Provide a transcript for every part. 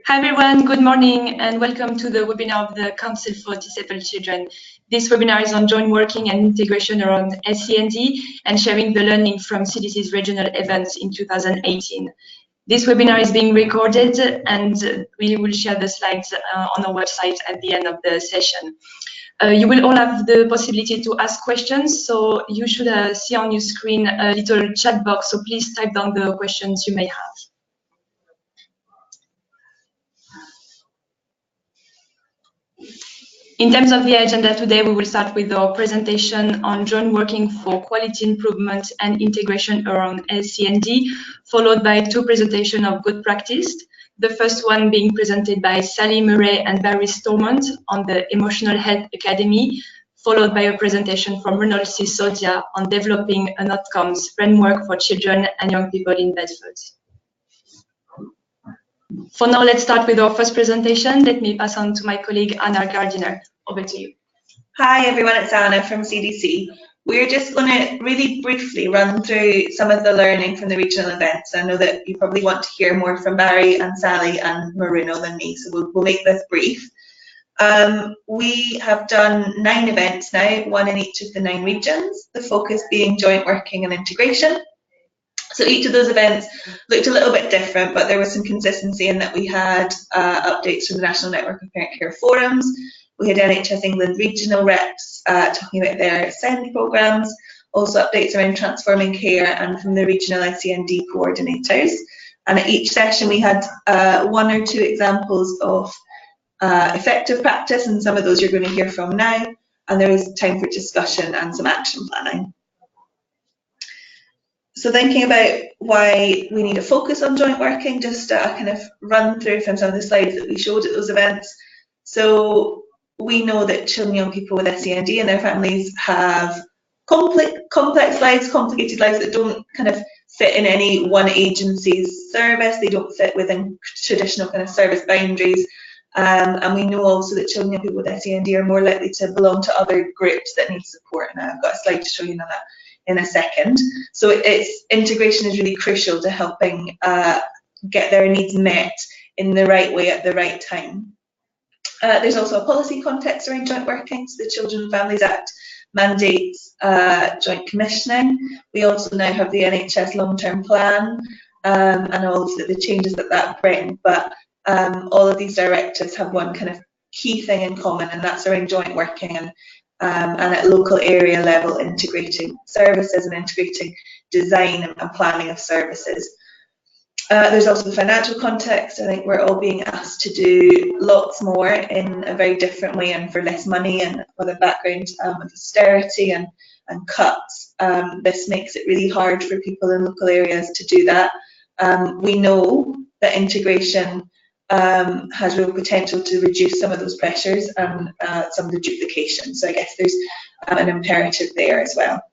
Hi everyone, good morning and welcome to the webinar of the Council for Disabled Children. This webinar is on joint working and integration around SEND and sharing the learning from CDC's regional events in 2018. This webinar is being recorded and we will share the slides on our website at the end of the session. You will all have the possibility to ask questions, so you should see on your screen a little chat box, so please type down the questions you may have. In terms of the agenda today, we will start with our presentation on joint working for quality improvement and integration around SEND, followed by two presentations of good practice. The first one being presented by Sally Murray and Barry Stormont on the Emotional Health Academy, followed by a presentation from Ronald C. Sodia on developing an outcomes framework for children and young people in Bedford. For now, let's start with our first presentation. Let me pass on to my colleague, Anna Gardiner. Over to you. Hi everyone, it's Anna from CDC. We're just going to really briefly run through some of the learning from the regional events. I know that you probably want to hear more from Barry and Sally and Maruno than me, so we'll make this brief. We have done 9 events now, 1 in each of the 9 regions, the focus being joint working and integration. So each of those events looked a little bit different, but there was some consistency in that we had updates from the National Network of Parent Care Forums. We had NHS England regional reps talking about their SEND programmes, also updates around transforming care, and from the regional SEND coordinators. And at each session we had 1 or 2 examples of effective practice, and some of those you're going to hear from now. And there was time for discussion and some action planning. So thinking about why we need a focus on joint working, just a kind of run through from some of the slides that we showed at those events. So we know that children and young people with SEND and their families have complex lives, complicated lives that don't kind of fit in any one agency's service. They don't fit within traditional kind of service boundaries. And we know also that children and young people with SEND are more likely to belong to other groups that need support. And I've got a slide to show you on that in a second. So integration is really crucial to helping get their needs met in the right way at the right time. There's also a policy context around joint working. So the Children and Families Act mandates joint commissioning. We also now have the NHS long-term plan and all of the changes that brings. But all of these directives have one kind of key thing in common, and that's around joint working and at local area level integrating services and integrating design and planning of services. There's also the financial context. I think we're all being asked to do lots more in a very different way and for less money, and with a background of austerity and cuts. This makes it really hard for people in local areas to do that. We know that integration has real potential to reduce some of those pressures and some of the duplication. So I guess there's an imperative there as well.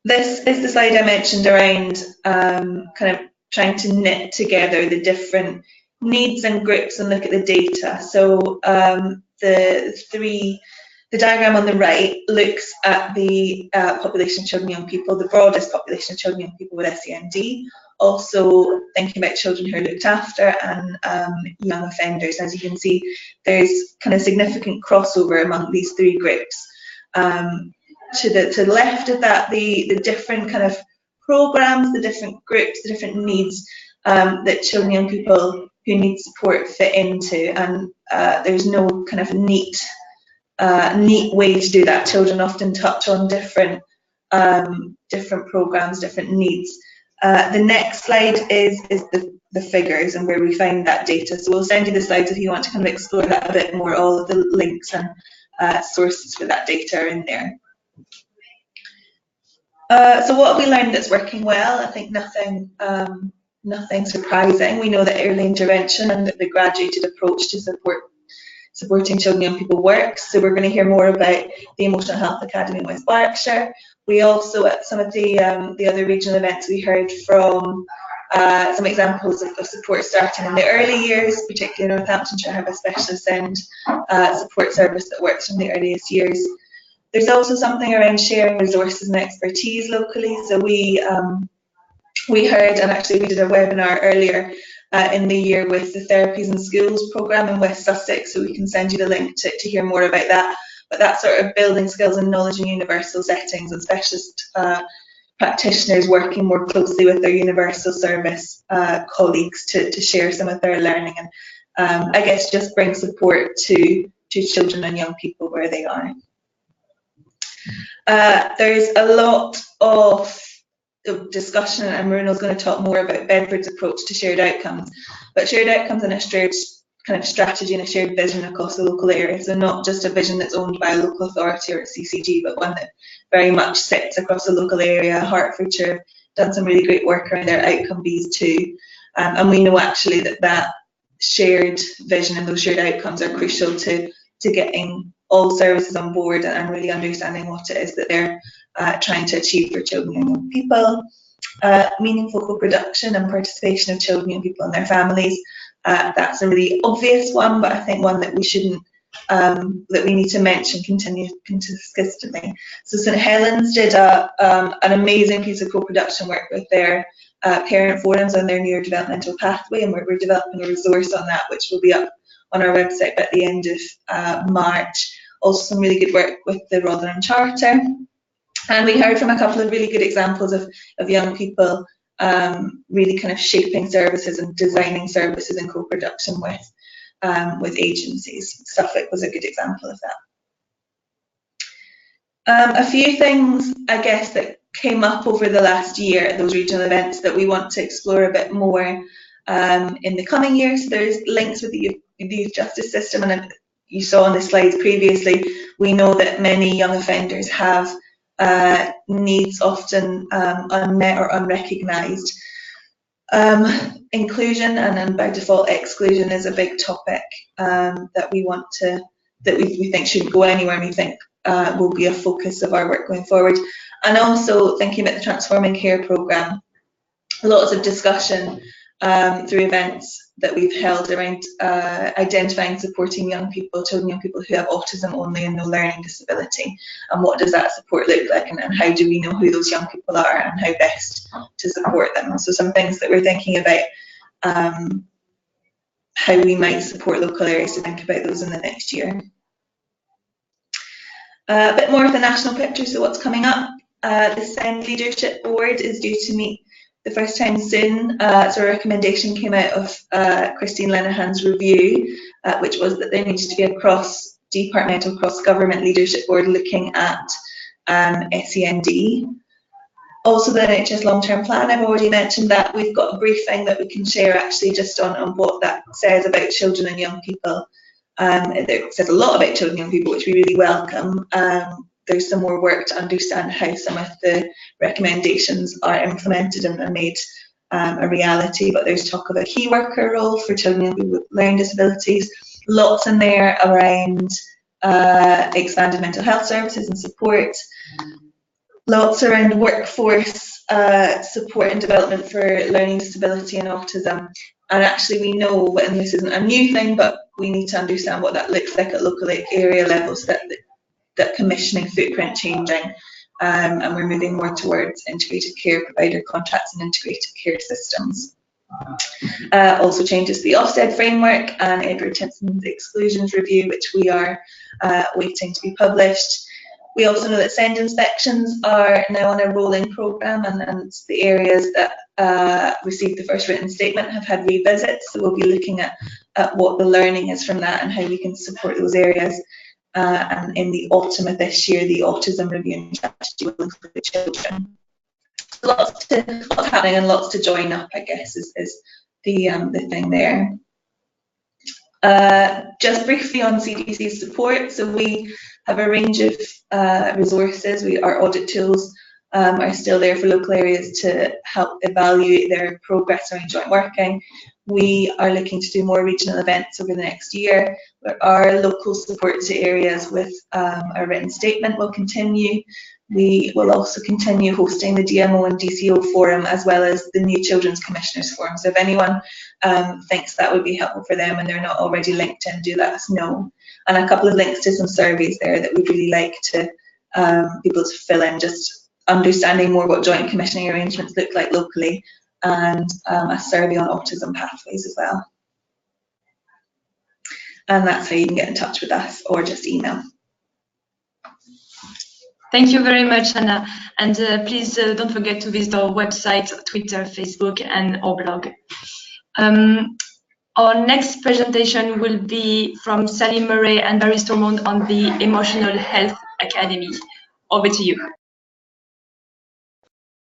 This is the slide I mentioned around kind of trying to knit together the different needs and groups and look at the data. So the diagram on the right looks at the population of children and young people, the broadest population of children and young people with SEND. Also thinking about children who are looked after and young offenders. As you can see, there's kind of significant crossover among these 3 groups. To the left of that, the different kind of programs, the different groups, the different needs that children and young people who need support fit into, and there's no kind of neat way to do that. Children often touch on different programs, different needs. The next slide is the figures and where we find that data. So we'll send you the slides if you want to kind of explore that a bit more. All of the links and sources for that data are in there. So what have we learned that's working well? I think nothing surprising. We know that early intervention and the graduated approach to supporting children and young people works. So we're going to hear more about the Emotional Health Academy in West Berkshire. We also, at some of the other regional events, we heard from some examples of support starting in the early years, particularly in Northamptonshire have a specialist SEND support service that works from the earliest years. There's also something around sharing resources and expertise locally. So we heard, and actually we did a webinar earlier in the year with the Therapies in Schools programme in West Sussex, so we can send you the link to hear more about that. But that's sort of building skills and knowledge in universal settings, and specialist practitioners working more closely with their universal service colleagues to share some of their learning, and I guess just bring support to children and young people where they are. There's a lot of discussion, and Maruno's going to talk more about Bedford's approach to shared outcomes, but shared outcomes and a shared kind of strategy and a shared vision across the local area. So not just a vision that's owned by a local authority or a CCG, but one that very much sits across the local area. Hertfordshire done some really great work around their outcome bees too, and we know actually that shared vision and those shared outcomes are crucial to getting all services on board and really understanding what it is that they're trying to achieve for children and young people. Meaningful co-production and participation of children and young people and their families. That's a really obvious one, but I think one that we shouldn't, that we need to mention consistently. So St Helens did an amazing piece of co-production work with their parent forums on their neurodevelopmental pathway, and we're developing a resource on that, which will be up on our website at the end of March. Also some really good work with the Rotherham Charter. And we heard from a couple of really good examples of young people really kind of shaping services and designing services in co-production with agencies. Suffolk was a good example of that. A few things, I guess, that came up over the last year at those regional events that we want to explore a bit more in the coming years. There's links with the youth justice system, and you saw on the slides previously, we know that many young offenders have needs often unmet or unrecognised. Inclusion and by default exclusion is a big topic that we think shouldn't go anywhere, and we think will be a focus of our work going forward. And also thinking about the Transforming Care programme, lots of discussion through events that we've held around identifying and supporting young people, children, young people who have autism only and no learning disability, and what does that support look like, and how do we know who those young people are and how best to support them. So some things that we're thinking about how we might support local areas, to think about those in the next year. A bit more of the national picture, so what's coming up. The SEND Leadership Board is due to meet the first time soon. So a recommendation came out of Christine Lenahan's review, which was that there needs to be a cross-departmental, cross-government leadership board looking at SEND. Also the NHS long-term plan, I've already mentioned that. We've got a briefing that we can share actually just on what that says about children and young people. It says a lot about children and young people, which we really welcome. There's some more work to understand how some of the recommendations are implemented and made a reality, but there's talk of a key worker role for children and young people with learning disabilities. Lots in there around expanded mental health services and support. Lots around workforce support and development for learning disability and autism. And actually we know, and this isn't a new thing, but we need to understand what that looks like at local area levels, that commissioning footprint changing, and we're moving more towards integrated care provider contracts and integrated care systems. Also changes to the Ofsted framework and Edward Timpson's exclusions review, which we are waiting to be published. We also know that SEND inspections are now on a rolling programme, and the areas that received the first written statement have had revisits, so we'll be looking at what the learning is from that and how we can support those areas. And in the autumn of this year, the autism review and strategy will include children. Lots happening and lots to join up, I guess, is the thing there. Just briefly on CDC support, so we have a range of resources. Our audit tools are still there for local areas to help evaluate their progress around joint working. We are looking to do more regional events over the next year. Our local support to areas with a written statement will continue. We will also continue hosting the DMO and DCO forum, as well as the new Children's Commissioners Forum. So if anyone thinks that would be helpful for them and they're not already linked in, do let us know. And a couple of links to some surveys there that we'd really like to be able to fill in, just understanding more what joint commissioning arrangements look like locally, and a survey on autism pathways as well. And that's how you can get in touch with us, or just email. Thank you very much, Anna. And please don't forget to visit our website, Twitter, Facebook, and our blog. Our next presentation will be from Sally Murray and Barry Stormont on the Emotional Health Academy. Over to you.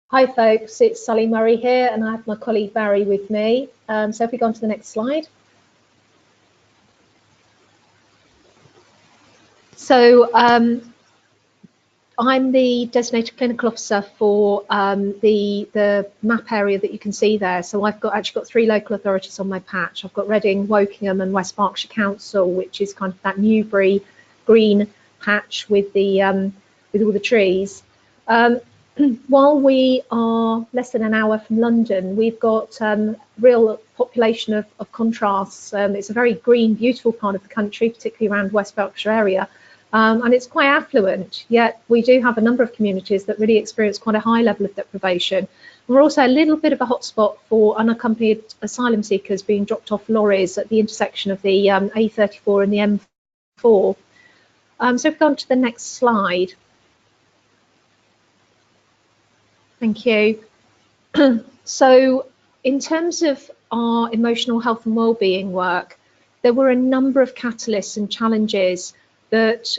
Hi folks, it's Sally Murray here, and I have my colleague Barry with me. So if we go on to the next slide. So I'm the designated clinical officer for the map area that you can see there. So I've actually got 3 local authorities on my patch. I've got Reading, Wokingham and West Berkshire Council, which is kind of that Newbury green patch with all the trees. While we are less than an hour from London, we've got real population of contrasts. It's a very green, beautiful part of the country, particularly around West Berkshire area. And it's quite affluent, yet we do have a number of communities that really experience quite a high level of deprivation. We're also a little bit of a hotspot for unaccompanied asylum seekers being dropped off lorries at the intersection of the A34 and the M4. So if we go on to the next slide. Thank you. So in terms of our emotional health and wellbeing work, there were a number of catalysts and challenges that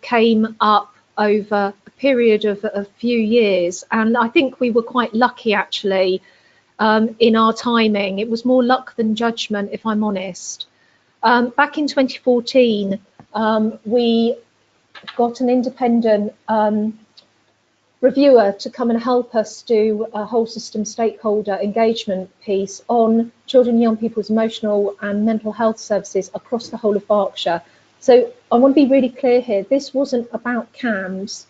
came up over a period of a few years, and I think we were quite lucky actually in our timing. It was more luck than judgment, if I'm honest. Back in 2014, we got an independent reviewer to come and help us do a whole system stakeholder engagement piece on children and young people's emotional and mental health services across the whole of Berkshire. So I want to be really clear here, this wasn't about CAMHS,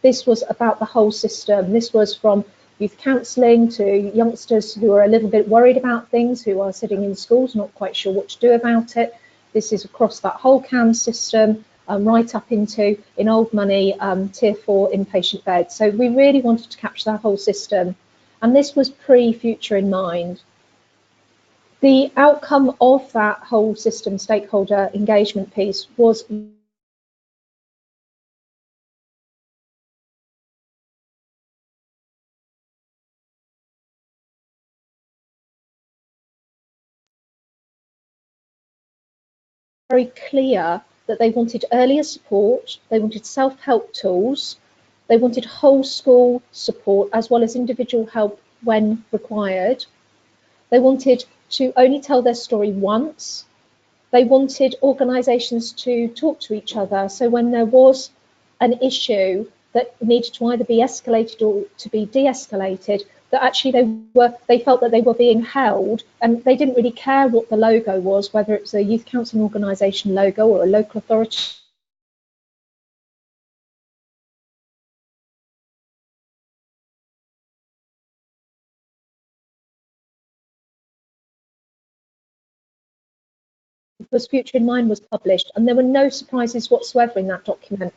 this was about the whole system. This was from youth counselling to youngsters who are a little bit worried about things, who are sitting in schools not quite sure what to do about it. This is across that whole CAMHS system, right up into, in old money, tier 4 inpatient beds. So we really wanted to capture that whole system, and this was pre-Future in mind. The outcome of that whole system stakeholder engagement piece was very clear that they wanted earlier support, they wanted self-help tools, they wanted whole school support as well as individual help when required. They wanted to only tell their story once. They wanted organisations to talk to each other. So when there was an issue that needed to either be escalated or to be de-escalated, that actually they felt that they were being held, and they didn't really care what the logo was, whether it was a youth counselling organisation logo or a local authority. Because Future in Mind was published, and there were no surprises whatsoever in that document.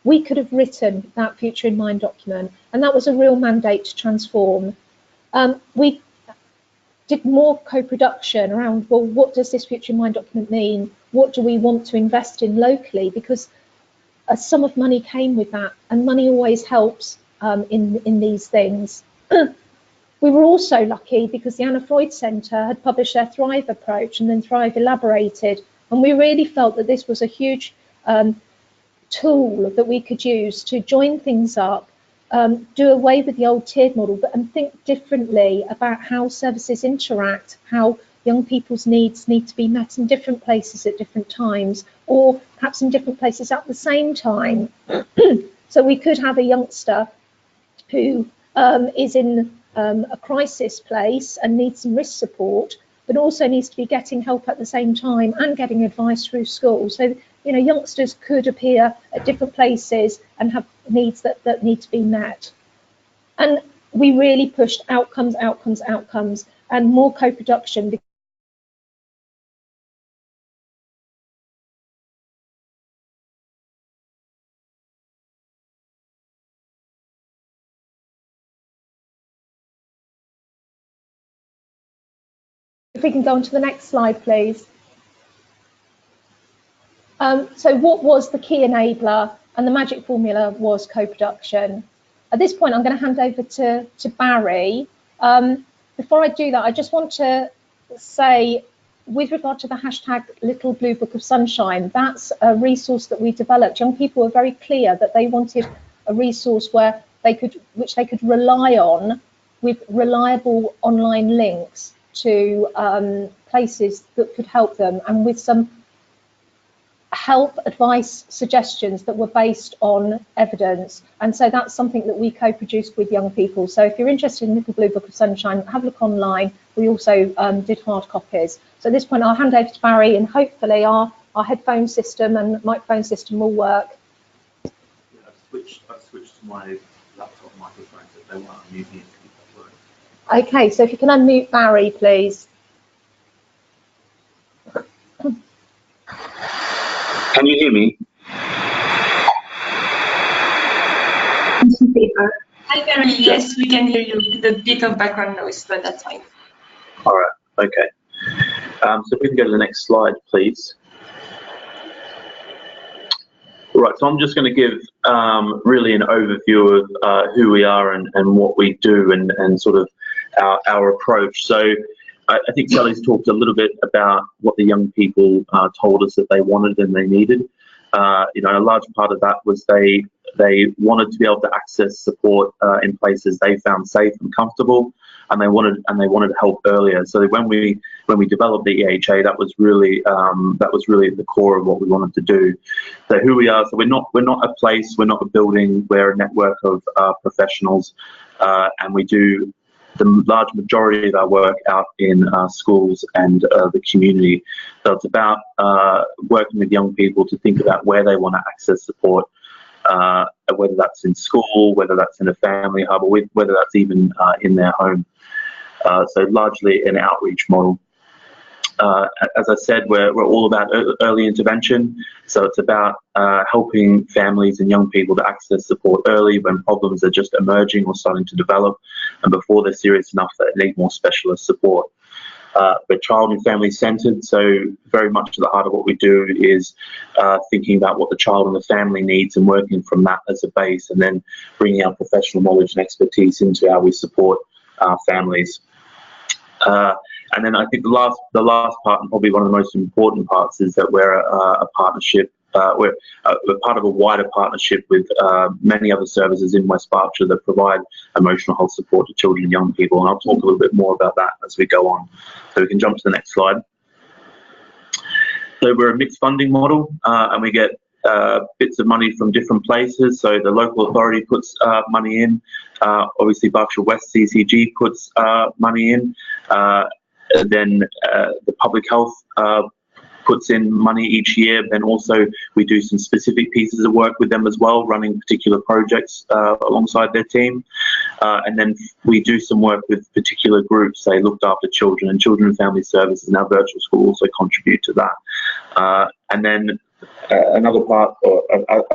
We could have written that Future in Mind document, and that was a real mandate to transform. We did more co-production around, well, what does this Future in Mind document mean? What do we want to invest in locally? Because a sum of money came with that, and money always helps in these things. We were also lucky because the Anna Freud Centre had published their Thrive approach, and then Thrive elaborated, and we really felt that this was a huge tool that we could use to join things up, do away with the old tiered model, and think differently about how services interact, how young people's needs need to be met in different places at different times, or perhaps in different places at the same time. So we could have a youngster who is in a crisis place and needs some risk support, but also needs to be getting help at the same time and getting advice through school. So, you know, youngsters could appear at different places and have needs that need to be met. And we really pushed outcomes, outcomes, outcomes, and more co-production. If we can go on to the next slide, please. So what was the key enabler? And the magic formula was co-production. At this point, I'm going to hand over to Barry. Before I do that, I just want to say, with regard to the hashtag Little Blue Book of Sunshine, that's a resource that we developed. Young people were very clear that they wanted a resource where which they could rely on, with reliable online links to places that could help them, and with some help, advice, suggestions that were based on evidence. And so that's something that we co-produced with young people. So if you're interested in Little Blue Book of Sunshine, have a look online. We also did hard copies. So at this point, I'll hand over to Barry, and hopefully our headphone system and microphone system will work. Yeah, I've switched to my laptop microphone, so they won't unmute me. Okay, so if you can unmute Barry, please. Can you hear me? Hi, Barry. Yes, we can hear you with a bit of background noise, but that's fine. All right. Okay. So if we can go to the next slide, please. Right. So I'm just going to give really an overview of who we are and what we do and sort of our approach. So I think Sally's talked a little bit about what the young people told us that they wanted and they needed. A large part of that was they wanted to be able to access support in places they found safe and comfortable, and they wanted help earlier. So when we developed the EHA, that was really at the core of what we wanted to do. So who we are, so we're not a place, we're not a building, we're a network of professionals, and we do the large majority of our work out in schools and the community. So it's about working with young people to think about where they want to access support, whether that's in school, whether that's in a family hub, or whether that's even in their home. So largely an outreach model. As I said, we're all about early intervention. So it's about helping families and young people to access support early when problems are just emerging or starting to develop, and before they're serious enough that they need more specialist support. We're child and family centered, so very much at the heart of what we do is thinking about what the child and the family needs and working from that as a base, and then bringing our professional knowledge and expertise into how we support families. And then I think the last part, and probably one of the most important parts, is that we're a partnership. We're part of a wider partnership with many other services in West Berkshire that provide emotional health support to children and young people. And I'll talk a little bit more about that as we go on. So we can jump to the next slide. So we're a mixed funding model, and we get bits of money from different places. So the local authority puts money in. Obviously, Berkshire West CCG puts money in. Then the public health puts in money each year. Then also we do some specific pieces of work with them as well, running particular projects alongside their team. And then we do some work with particular groups, say Looked After Children, and Children and Family Services and our virtual school also contribute to that. And then another part, or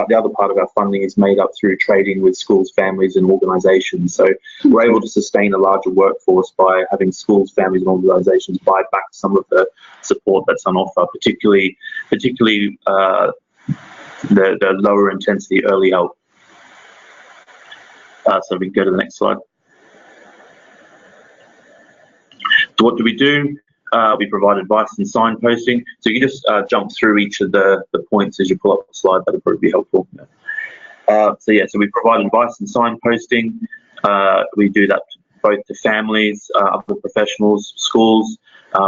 the other part of our funding is made up through trading with schools, families and organisations. So we're able to sustain a larger workforce by having schools, families and organisations buy back some of the support that's on offer, particularly the lower intensity early help. So we can go to the next slide. So what do we do? We provide advice and signposting. So you can just jump through each of the points as you pull up the slide. That'll probably be helpful. So we provide advice and signposting. We do that both to families, other professionals, schools.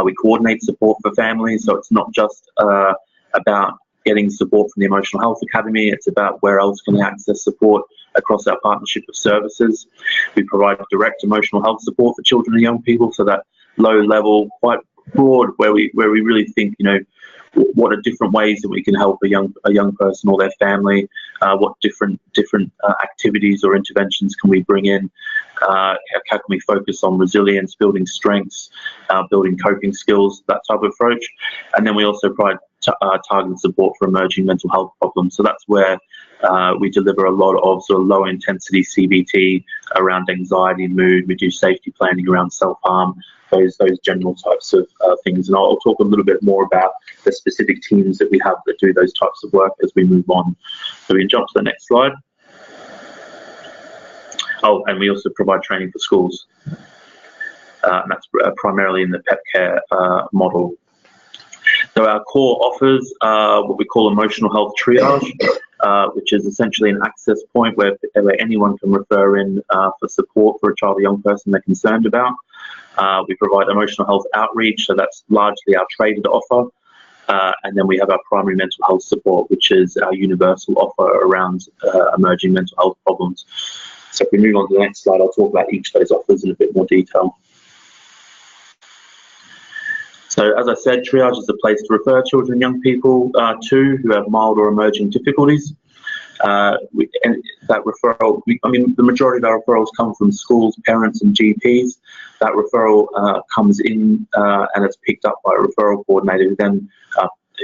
We coordinate support for families. So it's not just about getting support from the Emotional Health Academy. It's about where else can they access support across our partnership of services. We provide direct emotional health support for children and young people, so that low level, quite broad, where we really think, what are different ways that we can help a young person or their family? What different activities or interventions can we bring in? How can we focus on resilience, building strengths, building coping skills, that type of approach? And then we also provide targeted support for emerging mental health problems. So that's where We deliver a lot of sort of low intensity CBT around anxiety, mood. We do safety planning around self-harm, those general types of things. And I'll talk a little bit more about the specific teams that we have that do those types of work as we move on. So we can jump to the next slide. Oh, and we also provide training for schools. And that's primarily in the pet care model. So our core offers what we call emotional health triage, which is essentially an access point where anyone can refer in for support for a child or young person they're concerned about. We provide emotional health outreach, so that's largely our traded offer. And then we have our primary mental health support, which is our universal offer around emerging mental health problems. So if we move on to the next slide, I'll talk about each of those offers in a bit more detail. So as I said, triage is a place to refer children and young people to who have mild or emerging difficulties. And that referral, the majority of our referrals come from schools, parents and GPs. That referral comes in and it's picked up by a referral coordinator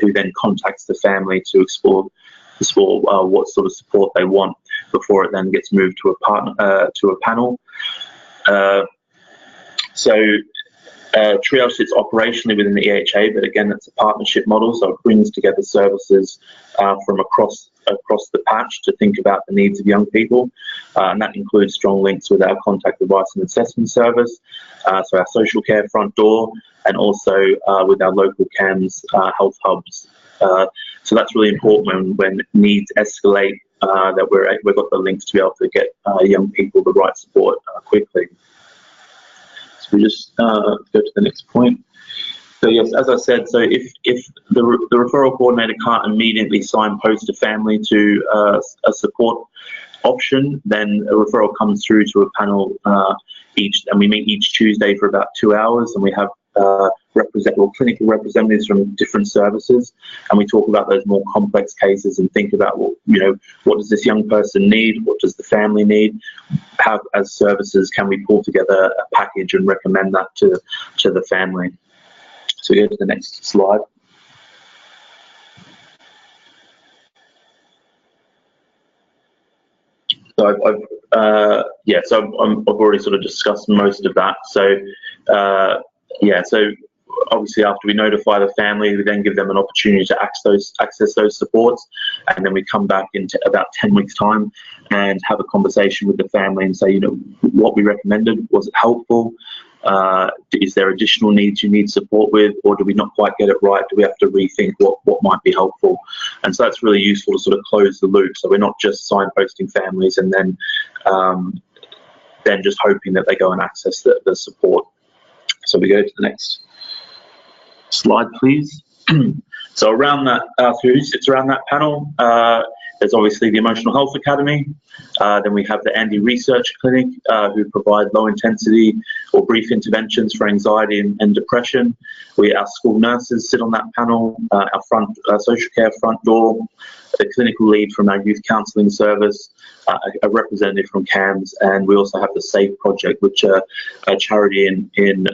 who then contacts the family to explore what sort of support they want before it then gets moved to a panel. Triage sits operationally within the EHA, but again, it's a partnership model, so it brings together services from across the patch to think about the needs of young people, and that includes strong links with our contact advice and assessment service, so our social care front door, and also with our local CAMS health hubs. So that's really important when needs escalate, that we've got the links to be able to get young people the right support quickly. So we just go to the next point. So yes, as I said, so if the referral coordinator can't immediately signpost a family to a support option, then a referral comes through to a panel and we meet each Tuesday for about 2 hours, and we have clinical representatives from different services, and we talk about those more complex cases and think about, well, what does this young person need? What does the family need? How, as services, can we pull together a package and recommend that to the family? So we go to the next slide. So I've already sort of discussed most of that. So so obviously after we notify the family, we then give them an opportunity to access those supports, and then we come back into about 10 weeks time and have a conversation with the family and say, what we recommended, was it helpful? Is there additional needs you need support with, or do we not quite get it right? Do we have to rethink what might be helpful? And so that's really useful to sort of close the loop, so we're not just signposting families and then just hoping that they go and access the support. So we go to the next slide, please. So around that, who sits around that panel? There's obviously the Emotional Health Academy. Then we have the Andy Research Clinic, who provide low intensity or brief interventions for anxiety and depression. Our school nurses sit on that panel, our social care front door, the clinical lead from our youth counselling service, a representative from CAMS, and we also have the SAFE project, which are a charity in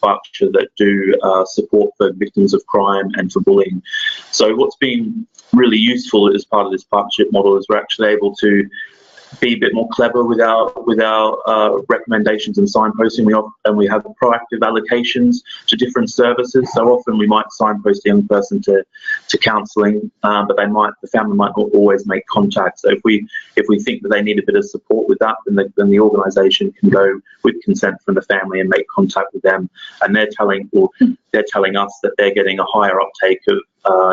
Berkshire that do support for victims of crime and for bullying. So what's been really useful as part of this partnership model is we're actually able to be a bit more clever with our recommendations and signposting. We have proactive allocations to different services. So often we might signpost a young person to counselling, but the family might not always make contact. So if we think that they need a bit of support with that, then the organisation can go with consent from the family and make contact with them, and they're telling us that they're getting a higher uptake of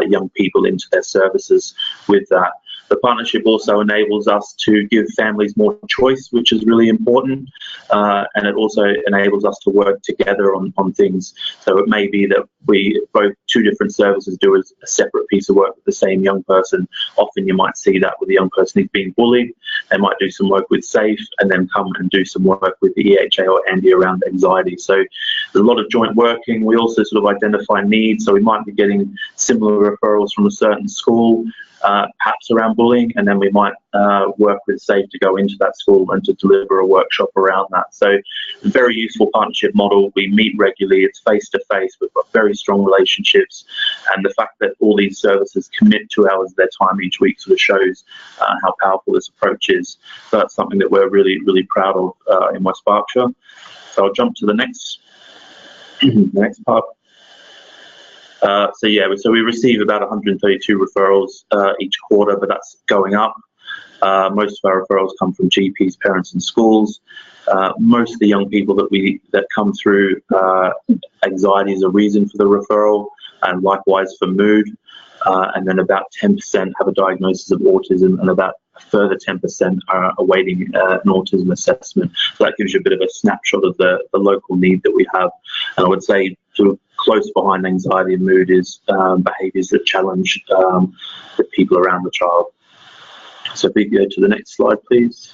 young people into their services with that. The partnership also enables us to give families more choice, which is really important, and it also enables us to work together on things. So it may be that two different services do a separate piece of work with the same young person. Often you might see that with a young person who's being bullied. They might do some work with SAFE and then come and do some work with the EHA or Andy around anxiety. So there's a lot of joint working. We also sort of identify needs. So we might be getting similar referrals from a certain school, perhaps around bullying, and then we might work with SAFE to go into that school and to deliver a workshop around that. So very useful partnership model. We meet regularly. It's face-to-face. We've got very strong relationship. initiatives, and the fact that all these services commit 2 hours of their time each week sort of shows how powerful this approach is. So that's something that we're really, really proud of in West Berkshire. So I'll jump to the next part. So we receive about 132 referrals each quarter, but that's going up. Most of our referrals come from GPs, parents and schools. Most of the young people that come through, anxiety is a reason for the referral, and likewise for mood. And then about 10% have a diagnosis of autism, and about a further 10% are awaiting an autism assessment. So that gives you a bit of a snapshot of the local need that we have. And I would say sort of close behind anxiety and mood is behaviours that challenge the people around the child. So if we go to the next slide, please.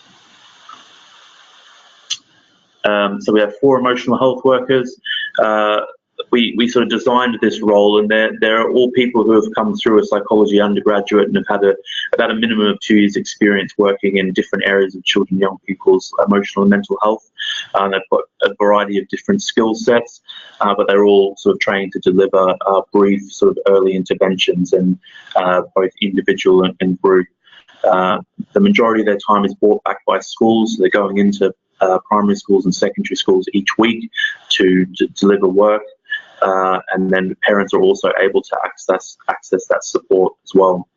So we have 4 emotional health workers. We sort of designed this role, and they're all people who have come through a psychology undergraduate and have had about a minimum of 2 years experience working in different areas of children and young people's emotional and mental health. They've got a variety of different skill sets, but they're all sort of trained to deliver brief sort of early interventions, and both individual and group. The majority of their time is brought back by schools. They're going into primary schools and secondary schools each week to deliver work, and then parents are also able to access that support as well.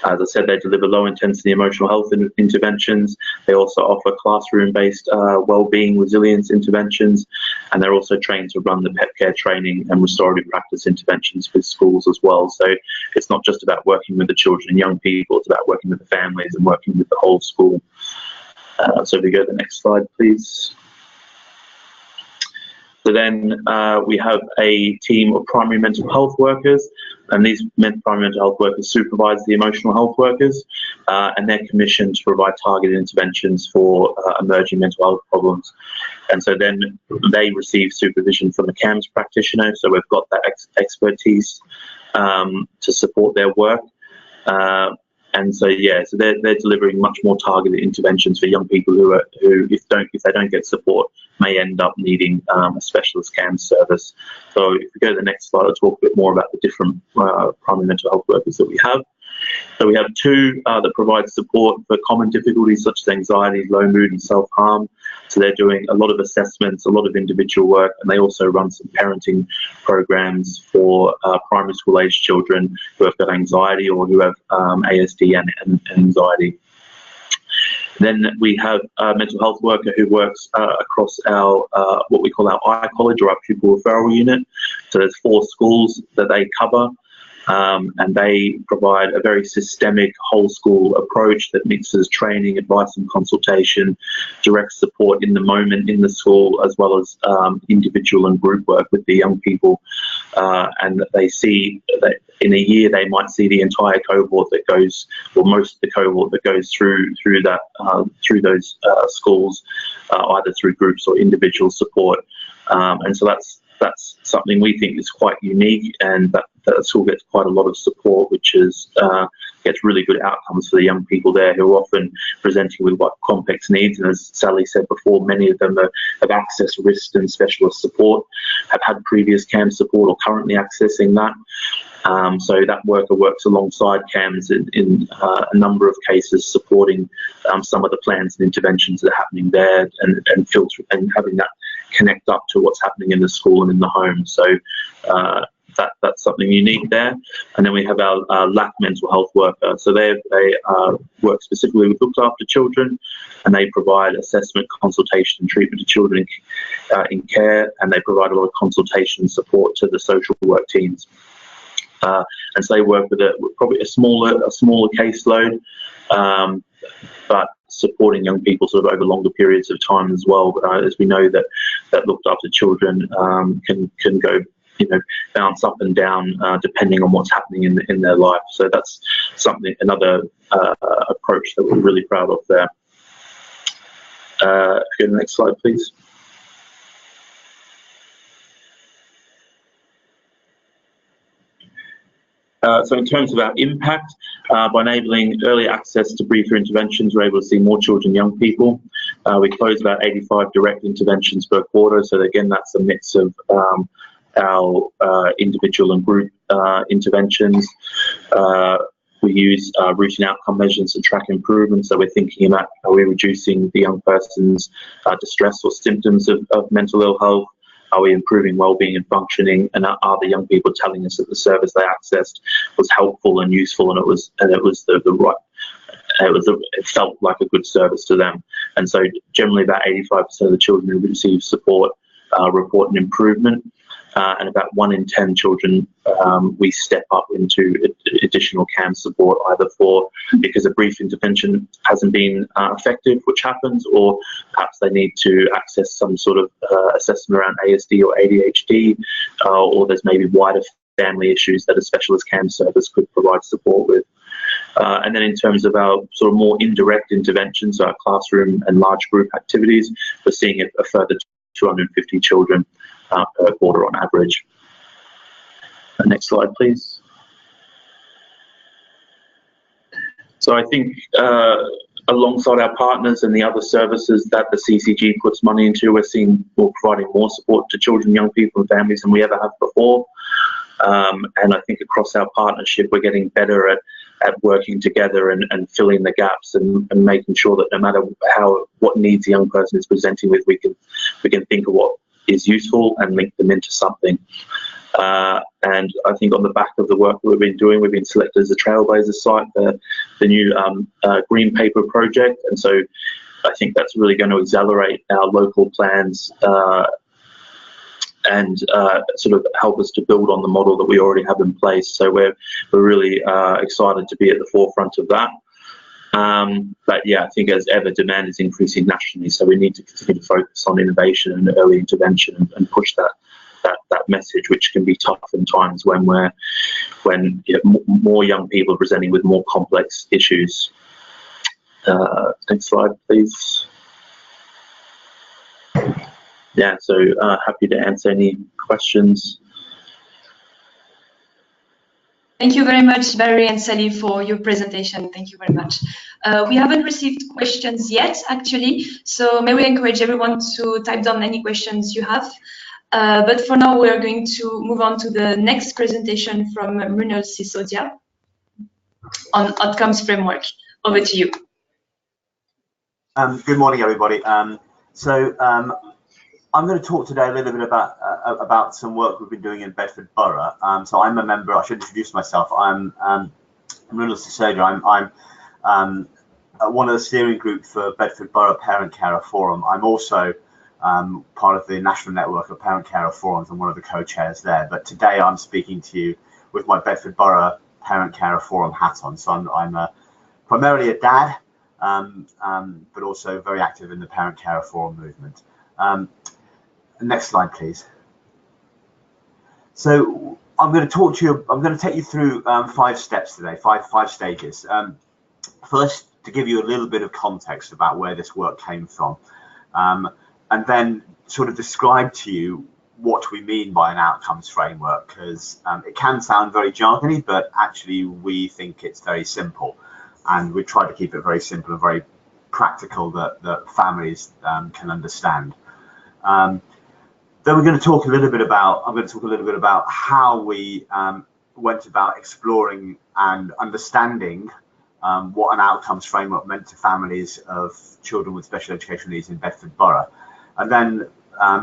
As I said, they deliver low-intensity emotional health interventions. They also offer classroom-based well-being resilience interventions, and they're also trained to run the pet care training and restorative practice interventions with schools as well. So it's not just about working with the children and young people, it's about working with the families and working with the whole school. So if we go to the next slide, please. So then we have a team of primary mental health workers, and these primary mental health workers supervise the emotional health workers, and they're commissioned to provide targeted interventions for emerging mental health problems. And so then they receive supervision from a CAMS practitioner, so we've got that expertise to support their work. And so so they're delivering much more targeted interventions for young people who if they don't get support, may end up needing a specialist CAMS service. So if we go to the next slide, I'll talk a bit more about the different primary mental health workers that we have. So we have 2 that provide support for common difficulties such as anxiety, low mood and self-harm. So they're doing a lot of assessments, a lot of individual work, and they also run some parenting programs for primary school age children who have got anxiety or who have ASD and anxiety. Then we have a mental health worker who works across our what we call our I College, or our pupil referral unit. So there's 4 schools that they cover. And they provide a very systemic whole school approach that mixes training, advice and consultation, direct support in the moment in the school, as well as individual and group work with the young people. And they see that in a year they might see the entire cohort that goes, or most of the cohort that goes through those schools, either through groups or individual support. And so that's something we think is quite unique, and that school gets quite a lot of support, which gets really good outcomes for the young people there, who are often presenting with quite complex needs. And as Sally said before, many of them have accessed risk and specialist support, have had previous CAMS support or currently accessing that. So that worker works alongside CAMS in a number of cases, supporting some of the plans and interventions that are happening there, and filter and having that connect up to what's happening in the school and in the home. So that's something unique there. And then we have our LAC mental health worker. So they work specifically with looked after children, and they provide assessment, consultation and treatment to children in care, and they provide a lot of consultation support to the social work teams. And so they work with probably a smaller caseload, but supporting young people sort of over longer periods of time as well. As we know that looked after children can go, bounce up and down depending on what's happening in their life. So that's another approach that we're really proud of there. If you go to the next slide, please. So in terms of our impact, by enabling early access to briefer interventions, we're able to see more children and young people. We close about 85 direct interventions per quarter. So again, that's a mix of our individual and group interventions. We use routine outcome measures to track improvements. So we're thinking about how we're reducing the young person's distress or symptoms of mental ill health. Are we improving well-being and functioning? And are the young people telling us that the service they accessed was helpful and useful, and it was the right. It felt like a good service to them. And so generally about 85% of the children who receive support report an improvement, and about 1 in 10 children we step up into additional CAM support, either because a brief intervention hasn't been effective, which happens, or perhaps they need to access some sort of assessment around ASD or ADHD, or there's maybe wider family issues that a specialist CAM service could provide support with. And then in terms of our sort of more indirect interventions, our classroom and large group activities, we're seeing a further 250 children per quarter on average. Next slide, please. So I think alongside our partners and the other services that the CCG puts money into, we're providing more support to children, young people and families than we ever have before. And I think across our partnership, we're getting better at working together and filling the gaps and making sure that no matter what needs a young person is presenting with, we can think of what is useful and link them into something. And I think on the back of the work that we've been doing, we've been selected as a Trailblazer site for the new Green Paper project. And so I think that's really going to accelerate our local plans and sort of help us to build on the model that we already have in place. So we're really excited to be at the forefront of that. But yeah, I think as ever, demand is increasing nationally, so we need to continue to focus on innovation and early intervention and push that message, which can be tough in times when more young people are presenting with more complex issues. Next slide, please. Yeah, so happy to answer any questions. Thank you very much, Barry and Sally, for your presentation. Thank you very much. We haven't received questions yet, actually, so may we encourage everyone to type down any questions you have. But for now, we're going to move on to the next presentation from Mrinal Sisodia on Outcomes Framework. Over to you. Good morning, everybody. I'm going to talk today a little bit about some work we've been doing in Bedford Borough. So I'm a member. I should introduce myself. I'm Mrinal Sisodia. I'm one of the steering group for Bedford Borough Parent Carer Forum. I'm also part of the national network of Parent Carer Forums. I'm one of the co-chairs there. But today I'm speaking to you with my Bedford Borough Parent Carer Forum hat on. So I'm primarily a dad, but also very active in the Parent Carer Forum movement. Next slide, please. So I'm going to talk to you. I'm going to take you through 5 steps today, five stages. First, to give you a little bit of context about where this work came from, and then sort of describe to you what we mean by an outcomes framework, because it can sound very jargony, but actually we think it's very simple, and we try to keep it very simple and very practical that families can understand. Then we're going to talk a little bit about, I'm going to talk a little bit about how we went about exploring and understanding what an outcomes framework meant to families of children with special educational needs in Bedford Borough. And then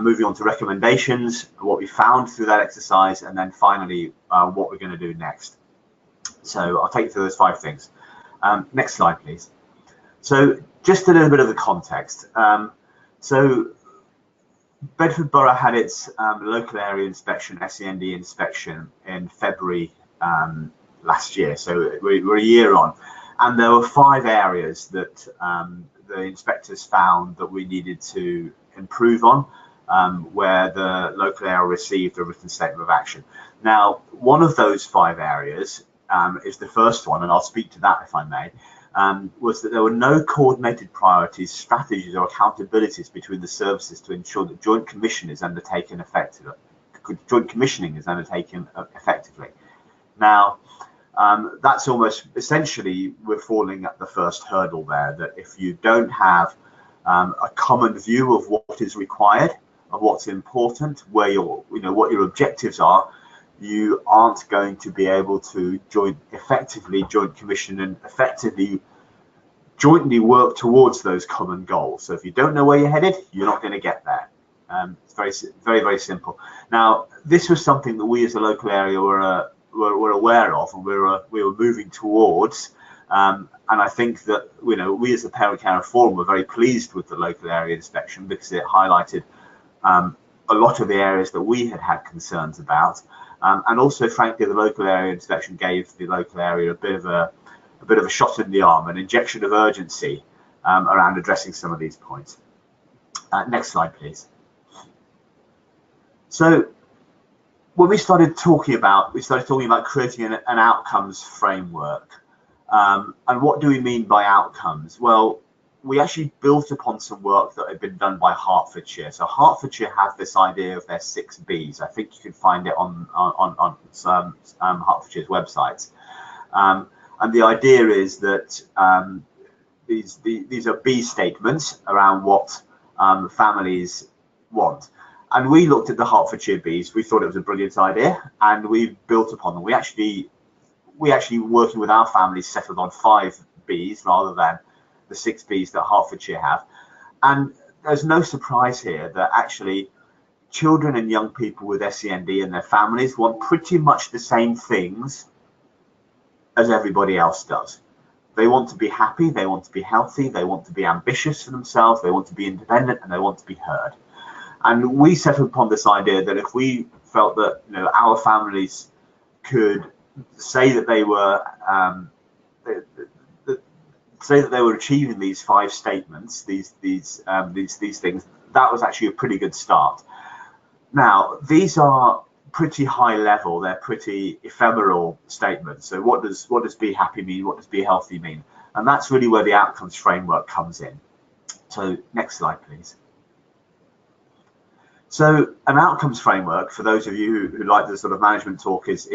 moving on to recommendations, what we found through that exercise, and then finally what we're going to do next. So I'll take you through those 5 things. Next slide, please. So just a little bit of the context. So Bedford Borough had its local area inspection, SEND inspection, in February last year. So we're a year on, and there were 5 areas that the inspectors found that we needed to improve on, where the local area received a written statement of action. Now, one of those 5 areas is the first one, and I'll speak to that if I may. Was that there were no coordinated priorities, strategies or accountabilities between the services to ensure that joint commissioning is undertaken effectively. Now, that's almost essentially we're falling at the first hurdle there, that if you don't have a common view of what is required, of what's important, where what your objectives are, you aren't going to be able to effectively joint commission and effectively jointly work towards those common goals. So if you don't know where you're headed, you're not going to get there. It's very, very simple. Now, this was something that we as a local area were aware of, and we were moving towards. And I think that we as the Parent Carer Forum were very pleased with the local area inspection, because it highlighted a lot of the areas that we had concerns about, and also, frankly, the local area inspection gave the local area a bit of a shot in the arm, an injection of urgency around addressing some of these points. Next slide, please. So when we started talking about creating an outcomes framework. And what do we mean by outcomes? Well, we actually built upon some work that had been done by Hertfordshire. So Hertfordshire have this idea of their 6 Bs. I think you can find it on some Hertfordshire's websites. And the idea is that these are B statements around what families want. And we looked at the Hertfordshire Bs. We thought it was a brilliant idea, and we built upon them. We actually working with our families settled on 5 Bs rather than the 6 Bs that Hertfordshire have. And there's no surprise here that actually children and young people with SEND and their families want pretty much the same things as everybody else does. They want to be happy, they want to be healthy, they want to be ambitious for themselves, they want to be independent, and they want to be heard. And we settled upon this idea that if we felt that our families could say that they were achieving these 5 statements, these things, that was actually a pretty good start. Now, these are pretty high level, they're pretty ephemeral statements. So what does be happy mean? What does be healthy mean? And that's really where the outcomes framework comes in. So next slide, please. So an outcomes framework, for those of you who like the sort of management talk, is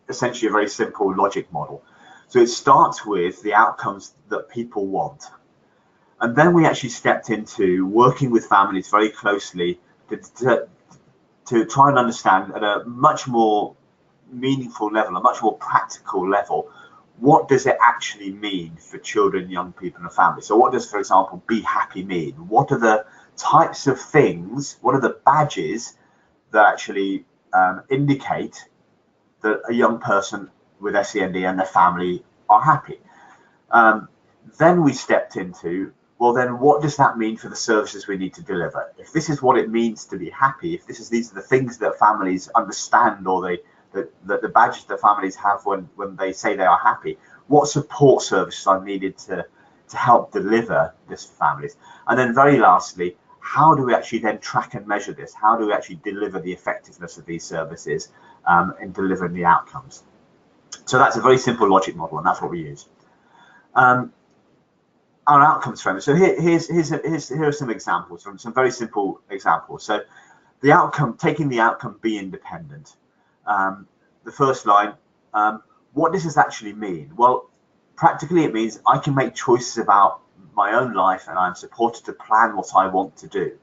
essentially a very simple logic model. So it starts with the outcomes that people want. And then we actually stepped into working with families very closely to try and understand at a much more meaningful level, a much more practical level, what does it actually mean for children, young people and families? So what does, for example, be happy mean? What are the types of things, what are the badges that actually indicate that a young person with SEND and their family are happy? Then we stepped into, well, then what does that mean for the services we need to deliver? If this is what it means to be happy, if these are the things that families understand, or the badges that families have when they say they are happy, what support services are needed to help deliver this for families? And then very lastly, how do we actually then track and measure this? How do we actually deliver the effectiveness of these services in delivering the outcomes? So that's a very simple logic model, and that's what we use. Our outcomes framework. So here are some examples, from some very simple examples. So the outcome, taking the outcome, be independent. The first line, what does this actually mean? Well, practically it means I can make choices about my own life, and I'm supported to plan what I want to do.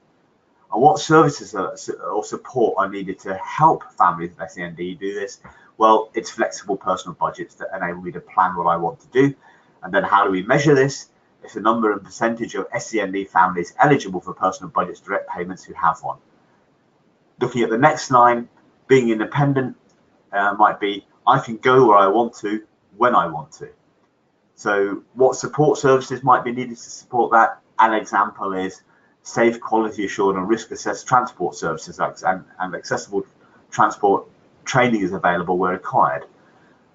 And what services or support are needed to help families with SEND do this? Well, it's flexible personal budgets that enable me to plan what I want to do. And then how do we measure this? It's the number and percentage of SEND families eligible for personal budgets direct payments who have one. Looking at the next line, being independent might be I can go where I want to, when I want to. So what support services might be needed to support that? An example is safe, quality assured and risk assessed transport services, and accessible transport training is available where required.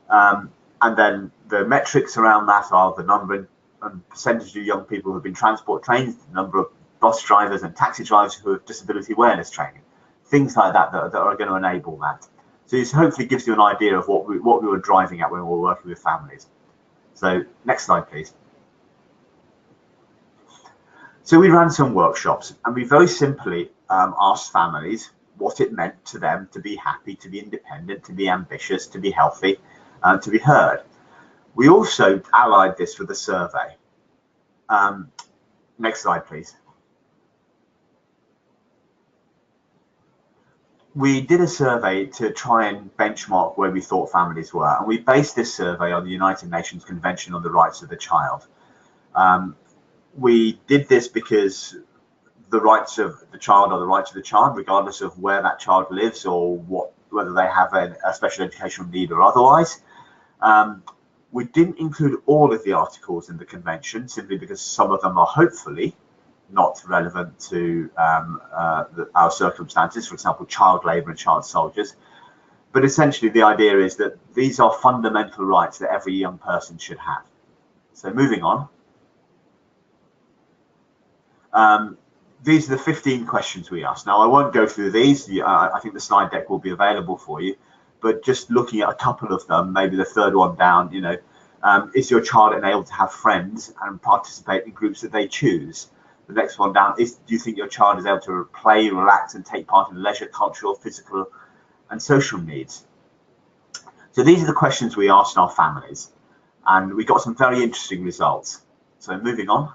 And then the metrics around that are the number and percentage of young people who have been transport trained, the number of bus drivers and taxi drivers who have disability awareness training, things like that that are going to enable that. So this hopefully gives you an idea of what we were driving at when we were working with families. So next slide, please. So we ran some workshops, and we very simply asked families what it meant to them to be happy, to be independent, to be ambitious, to be healthy, and to be heard. We also allied this with a survey. Next slide, please. we did a survey to try and benchmark where we thought families were, and we based this survey on the United Nations Convention on the Rights of the Child. We did this because the rights of the child are the rights of the child, regardless of where that child lives or whether they have a special educational need or otherwise. We didn't include all of the articles in the convention simply because some of them are hopefully not relevant to our circumstances, for example, child labour and child soldiers. But essentially the idea is that these are fundamental rights that every young person should have. So moving on. These are the 15 questions we asked. Now, I won't go through these. I think the slide deck will be available for you. But just looking at a couple of them, maybe the third one down, is your child enabled to have friends and participate in groups that they choose? The next one down is, do you think your child is able to play, relax, and take part in leisure, cultural, physical, and social needs? So these are the questions we asked our families, and we got some very interesting results. So moving on.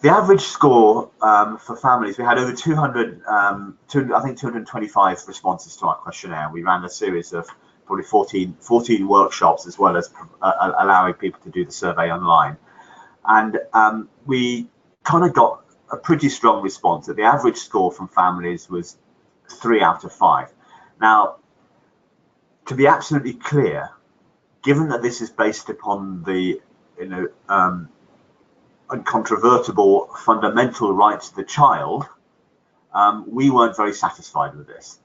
The average score for families, we had over 225 responses to our questionnaire. We ran a series of probably 14 workshops, as well as allowing people to do the survey online. And we kind of got a pretty strong response that the average score from families was 3 out of 5. Now, to be absolutely clear, given that this is based upon the uncontrovertible fundamental rights of the child, we weren't very satisfied with this.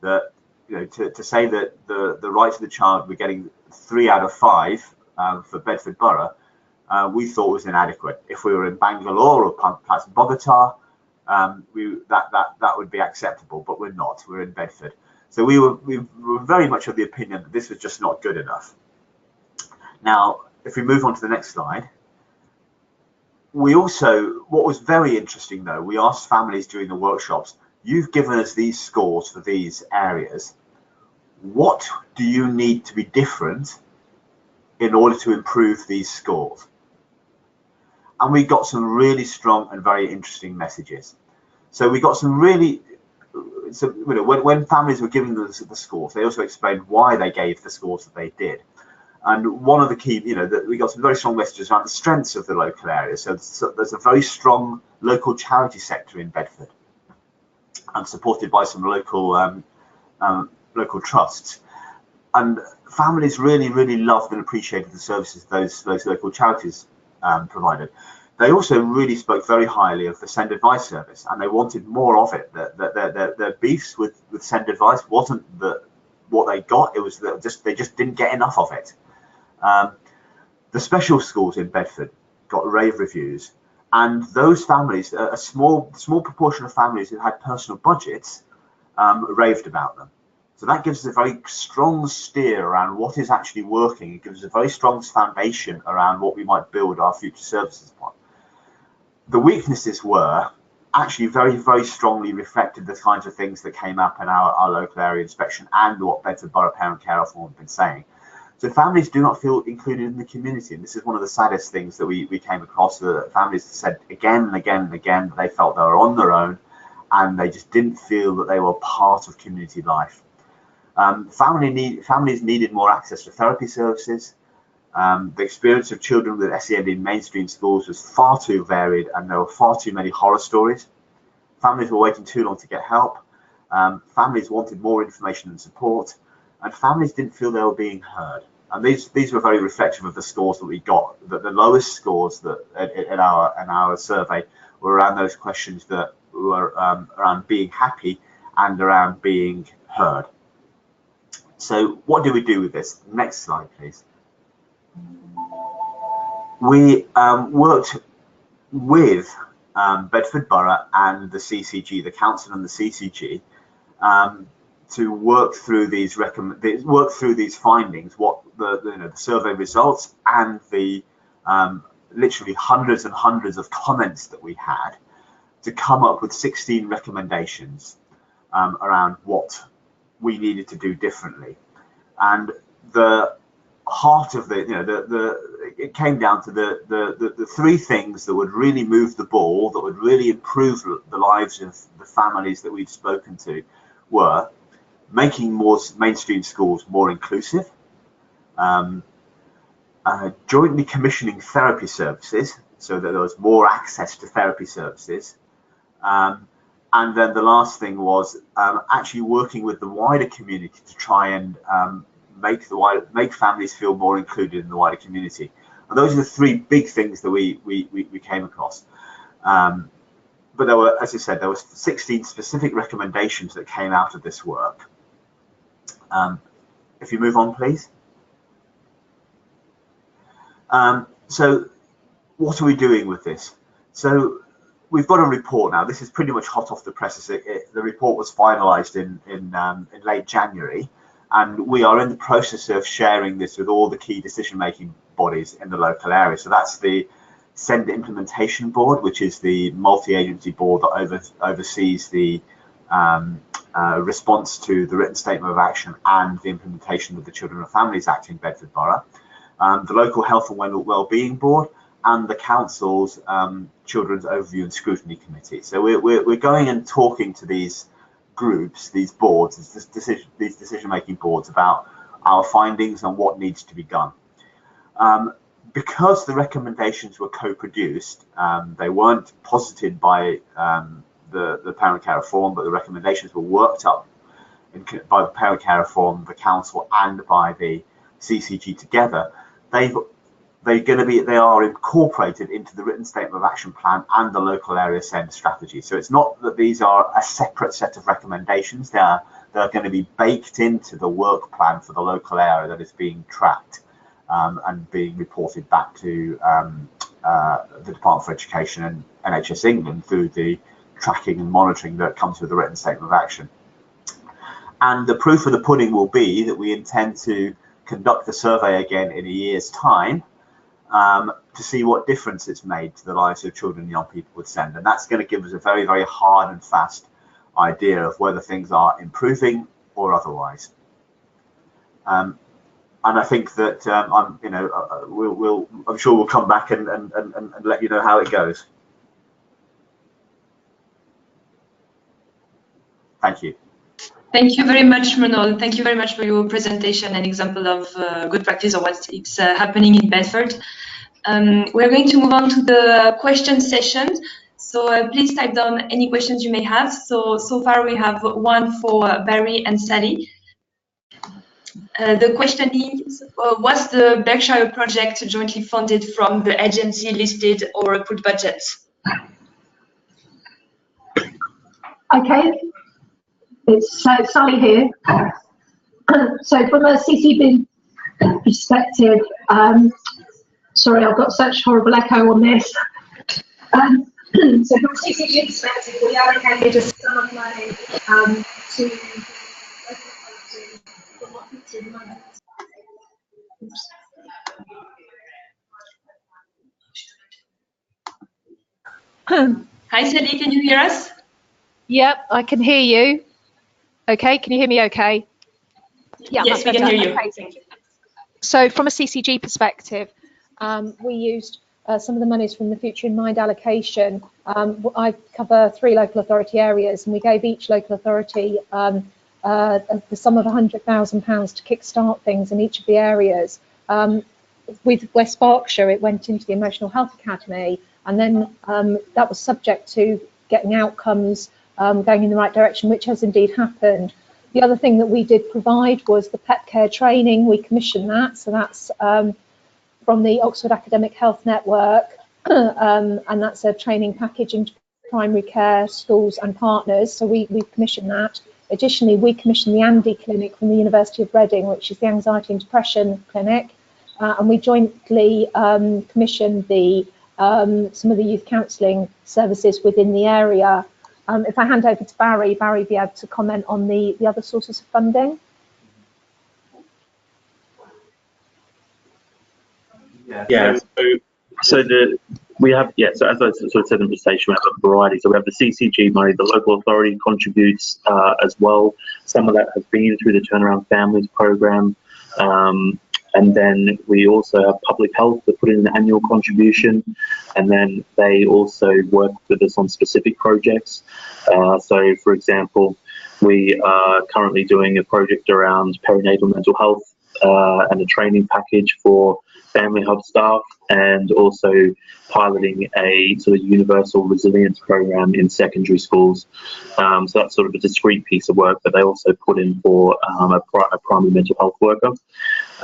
That to say that the rights of the child were getting 3 out of 5 for Bedford Borough, we thought was inadequate. If we were in Bangalore or perhaps Bogota, that would be acceptable, but we're not. We're in Bedford, so we were very much of the opinion that this was just not good enough. Now, if we move on to the next slide. We also, what was very interesting though, we asked families during the workshops, you've given us these scores for these areas. What do you need to be different in order to improve these scores? And we got some really strong and very interesting messages. So we got some really, when families were giving us the scores, they also explained why they gave the scores that they did. And one of the key, that we got some very strong messages around the strengths of the local area. So there's a very strong local charity sector in Bedford, and supported by some local trusts. And families really, really loved and appreciated the services those local charities provided. They also really spoke very highly of the Send Advice service, and they wanted more of it. Their beefs with Send Advice wasn't what they got; it was that they just didn't get enough of it. The special schools in Bedford got rave reviews, and those families, a small proportion of families who had personal budgets, raved about them. So that gives us a very strong steer around what is actually working. It gives us a very strong foundation around what we might build our future services upon. The weaknesses were actually very, very strongly reflected the kinds of things that came up in our local area inspection and what Bedford Borough Parent Care Reform have been saying. So families do not feel included in the community, and this is one of the saddest things that we came across. The families said again and again and again that they felt they were on their own, and they just didn't feel that they were part of community life. Families needed more access to therapy services. The experience of children with SEND in mainstream schools was far too varied, and there were far too many horror stories. Families were waiting too long to get help. Families wanted more information and support, and families didn't feel they were being heard. And these were very reflective of the scores that we got. That the lowest scores that in our survey were around those questions that were around being happy and around being heard. So what do we do with this? Next slide, please. We worked with Bedford Borough and the CCG, the council and the CCG, to work through these findings, what the survey results, and the literally hundreds and hundreds of comments that we had, to come up with 16 recommendations around what we needed to do differently. And the heart of it came down to the three things that would really move the ball, that would really improve the lives of the families that we'd spoken to, were making more mainstream schools more inclusive, jointly commissioning therapy services so that there was more access to therapy services, and then the last thing was actually working with the wider community to try and make families feel more included in the wider community. And those are the three big things that we came across. But there were, as I said, there was 16 specific recommendations that came out of this work. If you move on, please. So what are we doing with this? So we've got a report now. This is pretty much hot off the presses. The report was finalised in late January, and we are in the process of sharing this with all the key decision-making bodies in the local area. So that's the SEND Implementation Board, which is the multi-agency board that oversees the response to the written statement of action and the implementation of the Children and Families Act in Bedford Borough, the local Health and Wellbeing Board, and the council's Children's Overview and Scrutiny Committee. So we're going and talking to these groups, these boards, these decision-making boards, about our findings and what needs to be done. Because the recommendations were co-produced, they weren't posited by the Parent Care Reform, but the recommendations were worked up by the Parent Care Reform, the council, and by the CCG together. They are incorporated into the written statement of action plan and the local area SEND strategy. So it's not that these are a separate set of recommendations. They're going to be baked into the work plan for the local area that is being tracked and being reported back to the Department for Education and NHS England through the tracking and monitoring that comes with the written statement of action. And the proof of the pudding will be that we intend to conduct the survey again in a year's time to see what difference it's made to the lives of children and young people with SEND. And that's going to give us a very, very hard and fast idea of whether things are improving or otherwise. And I think that I'm sure we'll come back and let you know how it goes. Thank you. Thank you very much, Ronald. Thank you very much for your presentation and example of good practice or what's happening in Bedford. We're going to move on to the question session. So please type down any questions you may have. So far we have one for Barry and Sally. The question is, was the Berkshire project jointly funded from the agency listed or a pooled budget? Okay, it's Sally here. So from a CCB perspective, sorry, I've got such horrible echo on this. So from a CCB perspective, we allocated a sum of money to Hi, Sally, can you hear us? Yep, I can hear you. Okay, can you hear me okay? Yeah, yes, we can hear you. Okay. Thank you. So from a CCG perspective, we used some of the monies from the Future in Mind allocation. I cover 3 local authority areas, and we gave each local authority the sum of £100,000 to kickstart things in each of the areas. With West Berkshire, it went into the Emotional Health Academy, and then that was subject to getting outcomes going in the right direction, which has indeed happened. The other thing that we did provide was the pet care training. We commissioned that, so that's from the Oxford Academic Health Network, and that's a training package into primary care, schools and partners, so we commissioned that. Additionally, we commissioned the Andy Clinic from the University of Reading, which is the Anxiety and Depression Clinic, and we jointly commissioned the some of the youth counselling services within the area. If I hand over to Barry, Barry will be able to comment on the other sources of funding. Yeah. So we have, so as I sort of said in the presentation, we have a variety. So we have the CCG money, the local authority contributes as well. Some of that has been through the Turnaround Families program. And then we also have public health that put in an annual contribution, and then they also work with us on specific projects. So, for example, we are currently doing a project around perinatal mental health and a training package for Family Hub staff, and also piloting a sort of universal resilience program in secondary schools. So that's sort of a discrete piece of work that they also put in for a primary mental health worker.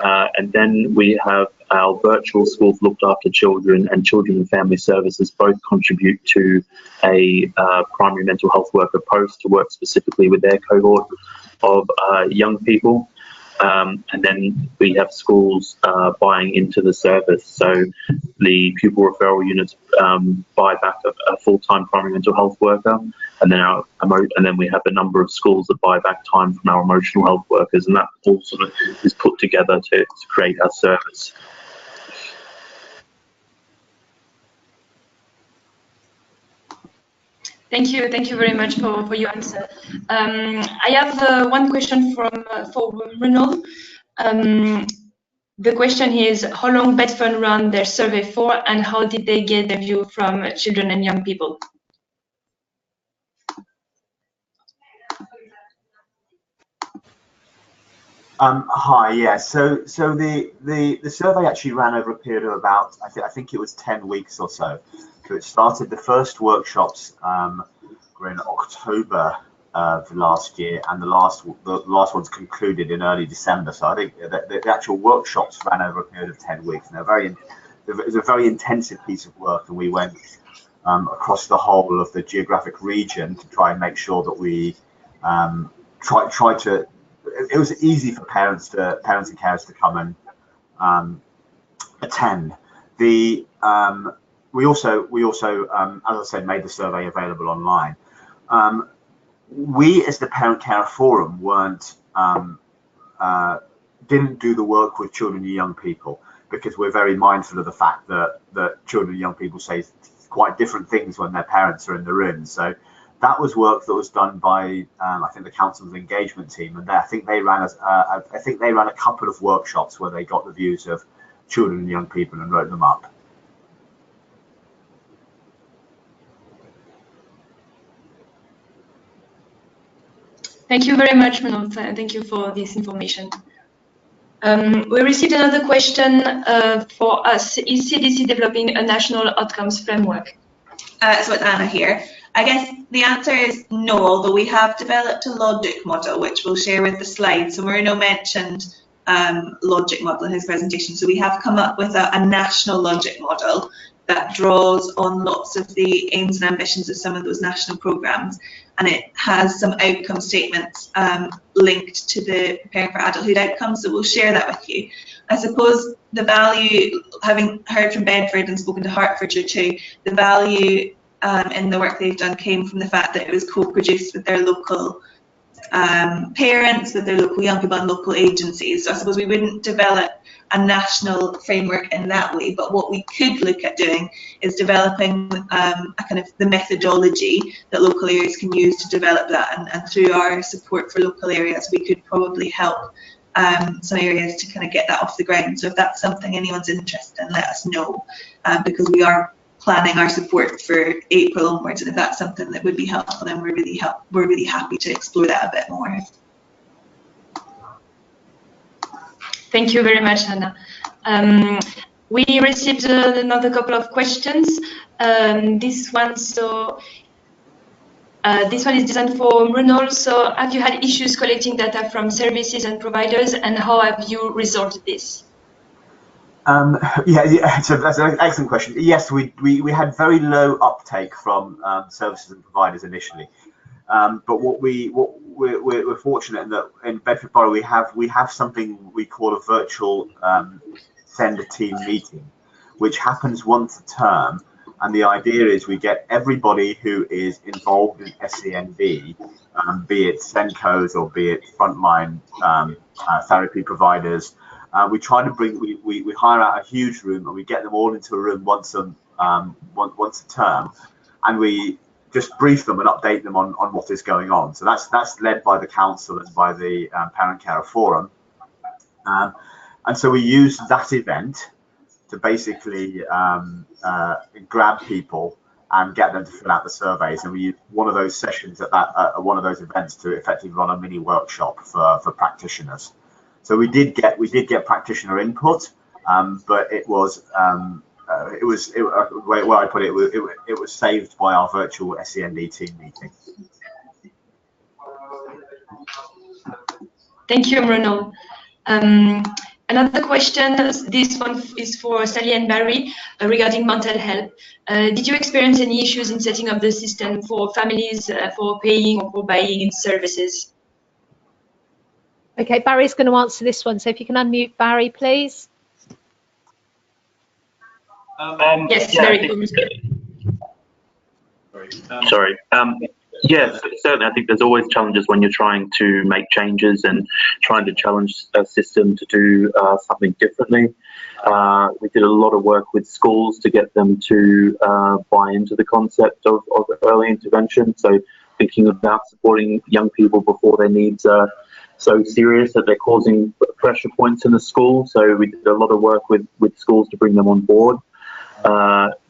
And then we have our virtual schools looked after children and children and family services both contribute to a primary mental health worker post to work specifically with their cohort of young people. And then we have schools buying into the service. So the pupil referral units buy back a full-time primary mental health worker, and then we have a number of schools that buy back time from our emotional health workers, and that all sort of is put together to create our service. Thank you very much for your answer. I have one question for Ronald. The question is, how long Bedford ran their survey for, and how did they get their view from children and young people? Hi, yeah. So the survey actually ran over a period of about I think it was 10 weeks or so. So it started, the first workshops were in October of last year, and the last ones concluded in early December. So I think the actual workshops ran over a period of 10 weeks, and it was a very intensive piece of work, and we went across the whole of the geographic region to try and make sure that we try to. It was easy for parents and carers to come and attend. We also, as I said, made the survey available online. We, as the Parent Carer Forum, didn't do the work with children and young people, because we're very mindful of the fact that children and young people say quite different things when their parents are in the room. So that was work that was done by I think the council's engagement team, and I think they ran a couple of workshops where they got the views of children and young people and wrote them up. Thank you very much, Ronald. Thank you for this information. We received another question for us. Is CDC developing a national outcomes framework? So it's Anna here. I guess the answer is no, although we have developed a logic model, which we'll share with the slides. So Marino mentioned logic model in his presentation. So we have come up with a national logic model that draws on lots of the aims and ambitions of some of those national programmes, and it has some outcome statements linked to the Preparing for Adulthood outcomes, so we'll share that with you. I suppose the value, having heard from Bedford and spoken to Hertfordshire too, the value in the work they've done came from the fact that it was co-produced with their local parents, with their local young people and local agencies. So I suppose we wouldn't develop a national framework in that way, but what we could look at doing is developing a kind of the methodology that local areas can use to develop that, and through our support for local areas we could probably help some areas to kind of get that off the ground. So if that's something anyone's interested in, let us know, because we are planning our support for April onwards, and if that's something that would be helpful, then we're really happy to explore that a bit more. Thank you very much, Hannah. We received another couple of questions. This one is designed for Ronald. So, have you had issues collecting data from services and providers, and how have you resolved this? Yeah, so that's an excellent question. Yes, we had very low uptake from services and providers initially, but we're fortunate in that in Bedford Borough we have something we call a virtual sender team meeting, which happens once a term, and the idea is we get everybody who is involved in SEND, be it SENCOs or be it frontline therapy providers. We try to we hire out a huge room, and we get them all into a room once a term, and we just brief them and update them on what is going on. So that's led by the council and by the Parent Carer Forum. And so we used that event to basically grab people and get them to fill out the surveys. And we used one of those sessions at one of those events to effectively run a mini workshop for practitioners. So we did get practitioner input, but it was where I put it, it was saved by our virtual SEND team meeting. Thank you, Bruno. Another question, this one is for Sally and Barry, regarding mental health. Did you experience any issues in setting up the system for families for paying or for buying in services? Okay, Barry's going to answer this one, so if you can unmute Barry, please. Yes, Barry. Sorry. Yes, certainly. I think there's always challenges when you're trying to make changes and trying to challenge a system to do something differently. We did a lot of work with schools to get them to buy into the concept of early intervention. So thinking about supporting young people before their needs are so serious that they're causing pressure points in the school. So we did a lot of work with schools to bring them on board.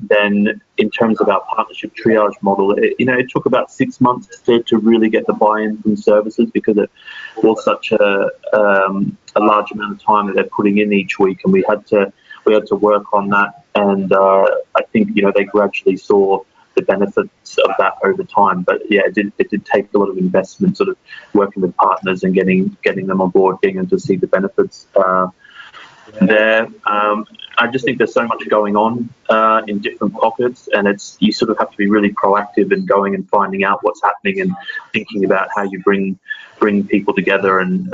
Then in terms of our partnership triage model, it took about 6 months to really get the buy-in from services, because it was such a large amount of time that they're putting in each week, and we had to work on that. And I think they gradually saw the benefits of that over time. But yeah, it did take a lot of investment, sort of working with partners and getting them on board, getting them to see the benefits there. I just think there's so much going on in different pockets, and you sort of have to be really proactive in going and finding out what's happening and thinking about how you bring people together, and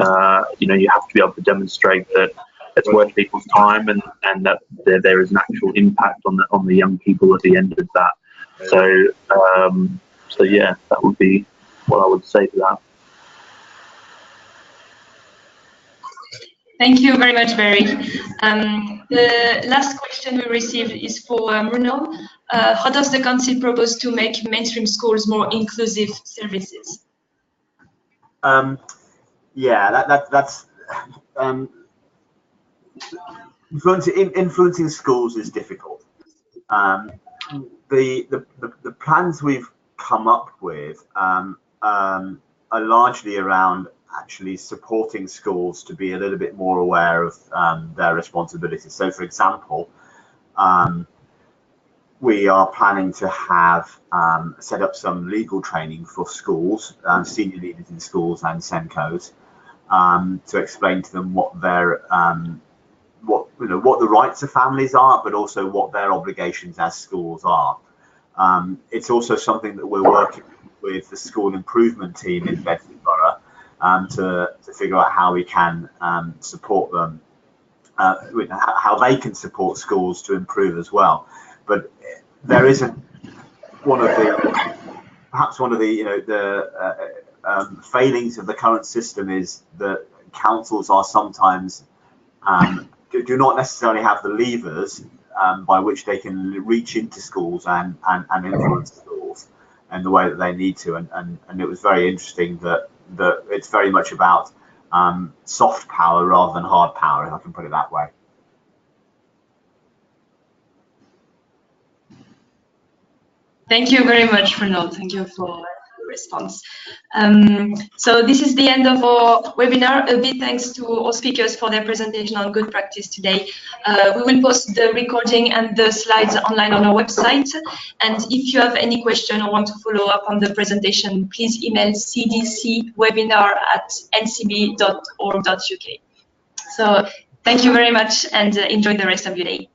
you have to be able to demonstrate that it's worth people's time and that there is an actual impact on the young people at the end of that. So yeah, that would be what I would say to that. Thank you very much, Barry. The last question we received is for Bruno. How does the council propose to make mainstream schools more inclusive services? That's influencing schools is difficult. The plans we've come up with are largely around actually supporting schools to be a little bit more aware of their responsibilities. So, for example, we are planning to have set up some legal training for schools, senior leaders in schools and SENCOs, to explain to them what the rights of families are, but also what their obligations as schools are. It's also something that we're working with the school improvement team in Bedford Borough to figure out how we can support them, how they can support schools to improve as well. But there isn't one of the failings of the current system is that councils are sometimes do not necessarily have the levers by which they can reach into schools and influence schools in the way that they need to. And it was very interesting that it's very much about soft power rather than hard power, if I can put it that way. Thank you very much, Ronald. Thank you for the response. So this is the end of our webinar. A big thanks to all speakers for their presentation on good practice today. We will post the recording and the slides online on our website. And if you have any question or want to follow up on the presentation, please email cdcwebinar@ncb.org.uk. So thank you very much and enjoy the rest of your day.